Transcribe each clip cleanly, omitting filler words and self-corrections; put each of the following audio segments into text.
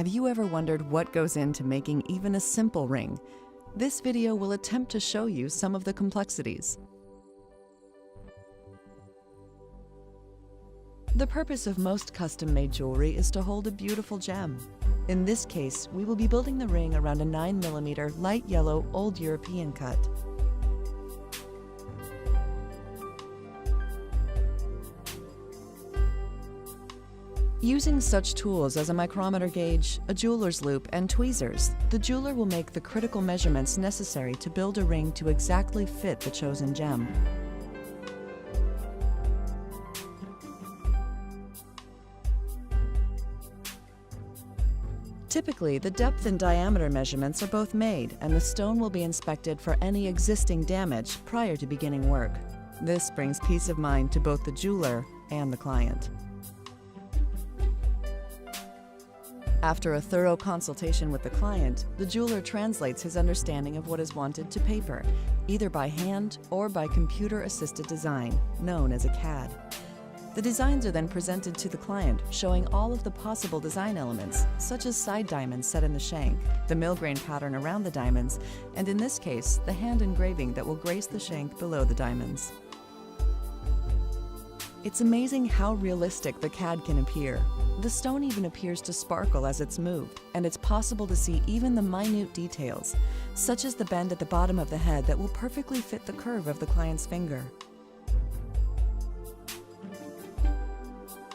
Have you ever wondered what goes into making even a simple ring? This video will attempt to show you some of the complexities. The purpose of most custom-made jewelry is to hold a beautiful gem. In this case, we will be building the ring around a 9mm light yellow Old European cut. Using such tools as a micrometer gauge, a jeweler's loop, and tweezers, the jeweler will make the critical measurements necessary to build a ring to exactly fit the chosen gem. Typically, the depth and diameter measurements are both made, and the stone will be inspected for any existing damage prior to beginning work. This brings peace of mind to both the jeweler and the client. After a thorough consultation with the client, the jeweler translates his understanding of what is wanted to paper, either by hand or by computer-assisted design, known as a CAD. The designs are then presented to the client, showing all of the possible design elements, such as side diamonds set in the shank, the mill-grain pattern around the diamonds, and in this case, the hand engraving that will grace the shank below the diamonds. It's amazing how realistic the CAD can appear. The stone even appears to sparkle as it's moved, and it's possible to see even the minute details, such as the bend at the bottom of the head that will perfectly fit the curve of the client's finger.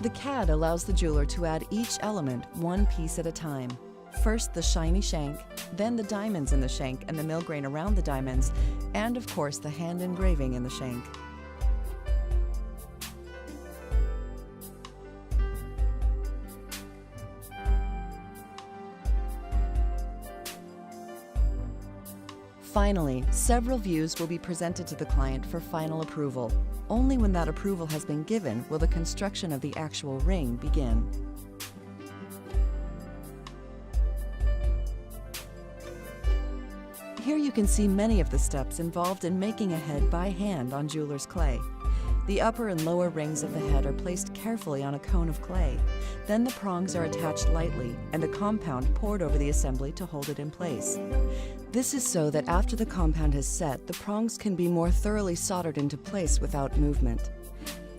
The CAD allows the jeweler to add each element one piece at a time. First the shiny shank, then the diamonds in the shank and the mill-grain around the diamonds, and of course the hand engraving in the shank. Finally, several views will be presented to the client for final approval. Only when that approval has been given will the construction of the actual ring begin. Here you can see many of the steps involved in making a head by hand on jeweler's clay. The upper and lower rings of the head are placed carefully on a cone of clay. Then the prongs are attached lightly and a compound poured over the assembly to hold it in place. This is so that after the compound has set, the prongs can be more thoroughly soldered into place without movement.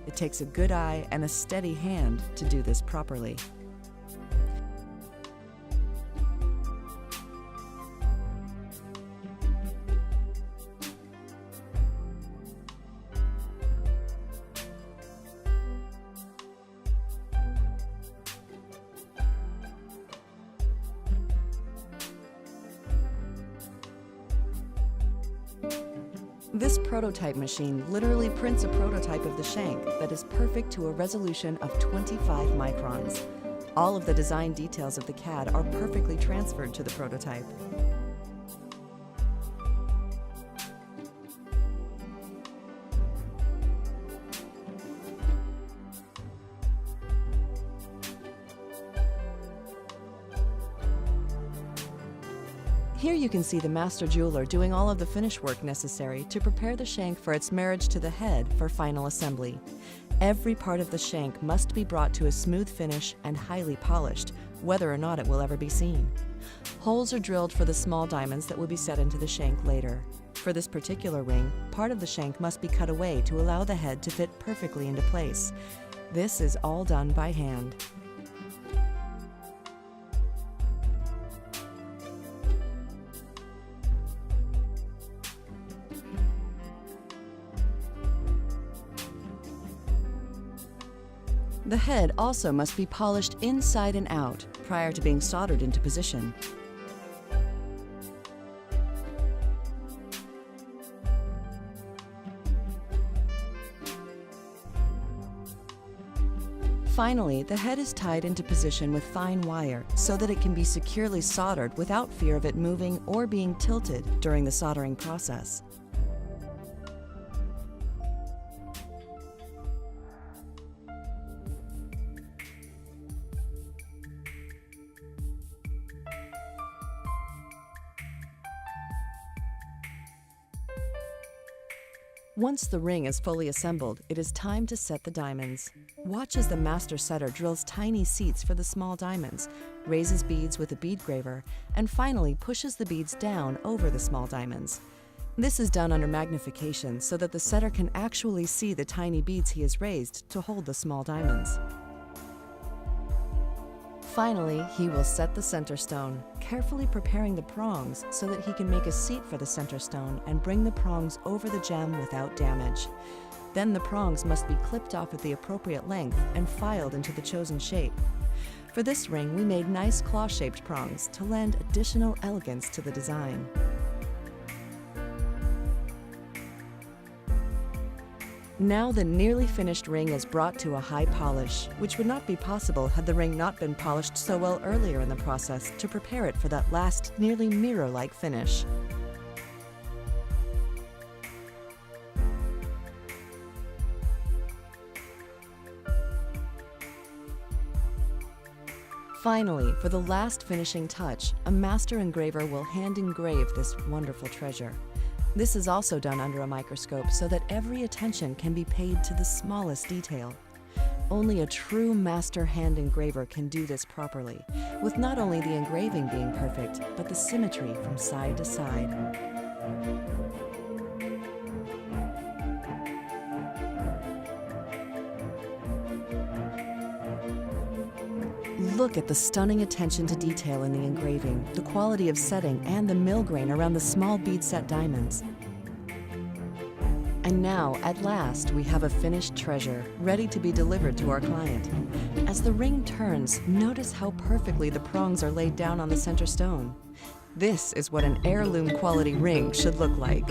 It takes a good eye and a steady hand to do this properly. This prototype machine literally prints a prototype of the shank that is perfect to a resolution of 25 microns. All of the design details of the CAD are perfectly transferred to the prototype. Here you can see the master jeweler doing all of the finish work necessary to prepare the shank for its marriage to the head for final assembly. Every part of the shank must be brought to a smooth finish and highly polished, whether or not it will ever be seen. Holes are drilled for the small diamonds that will be set into the shank later. For this particular ring, part of the shank must be cut away to allow the head to fit perfectly into place. This is all done by hand. The head also must be polished inside and out prior to being soldered into position. Finally, the head is tied into position with fine wire so that it can be securely soldered without fear of it moving or being tilted during the soldering process. Once the ring is fully assembled, it is time to set the diamonds. Watch as the master setter drills tiny seats for the small diamonds, raises beads with a bead graver, and finally pushes the beads down over the small diamonds. This is done under magnification so that the setter can actually see the tiny beads he has raised to hold the small diamonds. Finally, he will set the center stone, carefully preparing the prongs so that he can make a seat for the center stone and bring the prongs over the gem without damage. Then the prongs must be clipped off at the appropriate length and filed into the chosen shape. For this ring, we made nice claw-shaped prongs to lend additional elegance to the design. Now the nearly finished ring is brought to a high polish, which would not be possible had the ring not been polished so well earlier in the process to prepare it for that last, nearly mirror-like finish. Finally, for the last finishing touch, a master engraver will hand engrave this wonderful treasure. This is also done under a microscope so that every attention can be paid to the smallest detail. Only a true master hand engraver can do this properly, with not only the engraving being perfect, but the symmetry from side to side. Look at the stunning attention to detail in the engraving, the quality of setting, and the mill grain around the small bead set diamonds. And now, at last, we have a finished treasure, ready to be delivered to our client. As the ring turns, notice how perfectly the prongs are laid down on the center stone. This is what an heirloom quality ring should look like.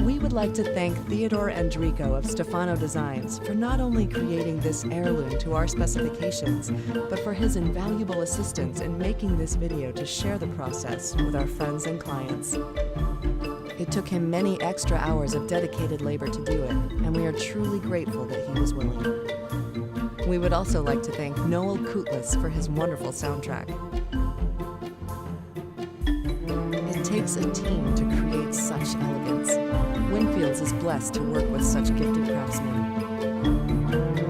We would like to thank Theodore Endrico of Stefano Designs for not only creating this heirloom to our specifications, but for his invaluable assistance in making this video to share the process with our friends and clients. It took him many extra hours of dedicated labor to do it, and we are truly grateful that he was willing. We would also like to thank Noel Kutlis for his wonderful soundtrack. It takes a team to create such elegance. Winfields is blessed to work with such gifted craftsmen.